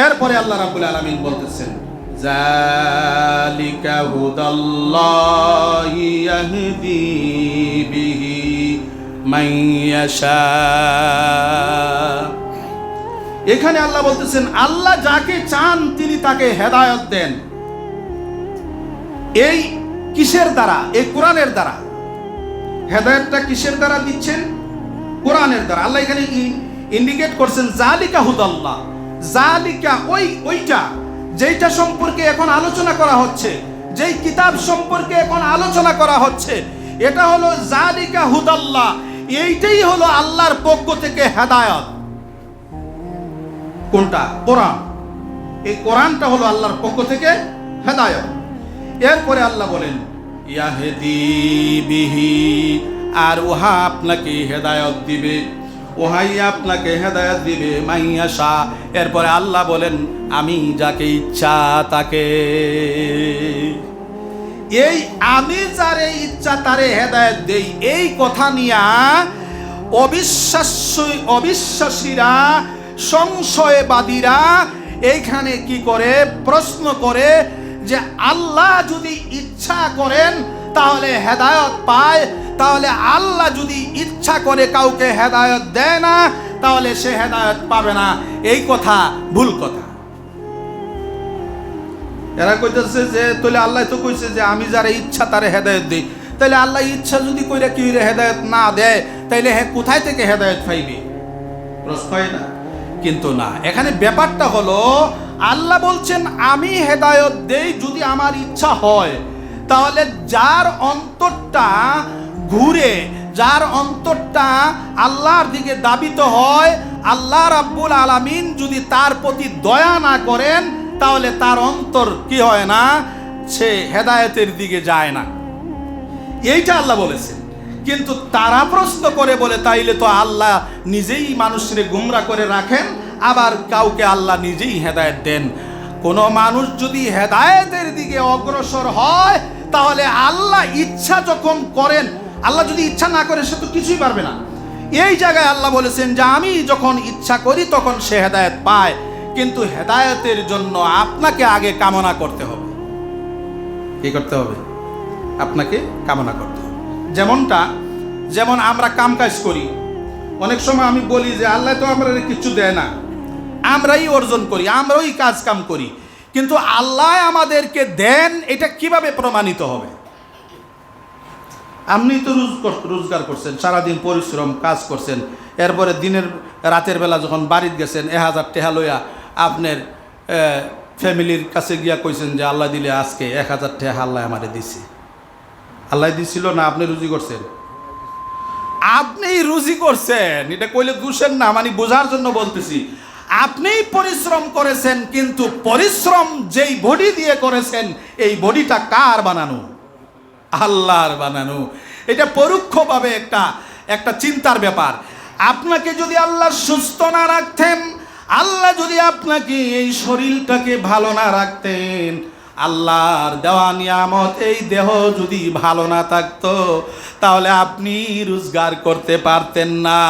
এরপরে আল্লাহ রাব্বুল আলামিন বলতেছেন, যালিকা হুদাল্লাহি ইয়াহদি বিহি মান ইয়াশা। এখানে আল্লাহ বলতেছেন, আল্লাহ যাকে চান তিনি তাকে হেদায়েত দেন। এই কিসের দ্বারা? এই কোরআনের দ্বারা। হেদায়েতটা কিসের দ্বারা দিচ্ছেন? কোরআনের দ্বারা। আল্লাহ এখানে ইন্ডিকেট করছেন যালিকা হুদাল্লাহ। যালিকা ওইটা যেইটা সম্পর্কে এখন আলোচনা করা হচ্ছে, যেই কিতাব সম্পর্কে এখন আলোচনা করা হচ্ছে, এটা হলো যালিকা হুদাল্লাহ। এইটাই হলো আল্লাহর পক্ষ থেকে হেদায়েত। কোনটা? কোরআন। এই কোরআনটা হলো আল্লাহর পক্ষ থেকে হেদায়েত। এরপরে আল্লাহ বলেন, ইয়াহদি বিহি, আর উহা আপনাকে হেদায়েত দিবে, ওহাই আপনাকে হেদায়েত দিবে মাইয়াশা। এরপরে আল্লাহ বলেন, আমি যাকে ইচ্ছা তাকে। এই আমি যারে ইচ্ছা তারে হেদায়েত দেই, এই কথা নিয়া অবিশ্বাসীরা, সংশয়বাদীরা এইখানে কি করে? প্রশ্ন করে যে আল্লাহ যদি ইচ্ছা করেন তাহলে হেদায়েত পায়, তাহলে আল্লাহ যদি ইচ্ছা করে কাউকে হেদায়েত দেয় না তাহলে সে হেদায়েত পাবে না। এই কথা ভুল কথা। এরা কইতেছে যে তাহলে আল্লাহ তো কইছে যে আমি যারা ইচ্ছা তারে হেদায়েত দেই, তাহলে আল্লাহ ইচ্ছা যদি কইরা কি হেদায়েত না দেয় তাইলে কোথায় থেকে হেদায়েত পাইবে? প্রশ্ন হয় না? কিন্তু না, এখানে ব্যাপারটা হলো আল্লাহ বলছেন আমি হেদায়েত দেই যদি আমার ইচ্ছা হয়। তাহলে যার অন্তরটা ঘুরে, যার অন্তরটা আল্লাহর দিকে দাবিত হয়, আল্লাহ রাব্বুল আলামিন যদি তার প্রতি দয়া না করেন তাহলে তার অন্তর কি হয় না? সে হেদায়েতের দিকে যায় না। এইটা আল্লাহ বলেছেন। কিন্তু তারা প্রশ্ন করে বলে তাইলে তো আল্লাহ নিজেই মানুষকে গুমরা করে রাখেন, আবার কাউকে আল্লাহ নিজেই হেদায়েত দেন। কোনো মানুষ যদি হেদায়েতের দিকে অগ্রসর হয় তাহলে আল্লাহ ইচ্ছা যখন করেন, আল্লাহ যদি ইচ্ছা না করে সে তো কিছুই পারবে না। এই জায়গায় আল্লাহ বলেছেন যে আমি যখন ইচ্ছা করি তখন সে হেদায়েত পায়, কিন্তু হেদায়েতের জন্য আপনাকে আগে কামনা করতে হবে। কি করতে হবে? আপনাকে কামনা করতে হবে। যেমন আমরা কাম কাজ করি, অনেক সময় আমি বলি যে আল্লাহ তো আমরা কিছু দেয় না, আমরাই অর্জন করি, আমরাই কাজ কাম করি, কিন্তু আল্লাহ আমাদেরকে দেন এটা কিভাবে প্রমাণিত হবে? আপনি তো রোজগার করছেন, সারাদিন পরিশ্রম কাজ করছেন, এরপরে রাতের বেলা যখন বাড়িতে গেছেন 1000 টাকা লইয়া আপনার ফ্যামিলির কাছে গিয়া কইছেন যে আল্লাহ দিলে আজকে 1000 টাকা আল্লাহ আমারে দিছে। আল্লাহ দিছিল না আপনি রুজি করছেন? আপনি রুজি করছেন, এটা কইলে দোষের না, মানে বোঝার জন্য বলতেছি। আপনিই পরিশ্রম করেছেন, কিন্তু পরিশ্রম যেই বডি দিয়ে করেছেন এই বডিটা কার বানানো? আল্লাহর বানানো। এটা পরোক্ষভাবে একটা চিন্তার ব্যাপার। আপনাকে যদি আল্লাহ সুস্থ না রাখতেন, আল্লাহ যদি আপনাকে এই শরীরটাকে ভালো না রাখতেন, আল্লাহর দেওয়া নিয়ামত এই দেহ যদি ভালো না থাকতো তাহলে আপনি রোজগার করতে পারতেন না।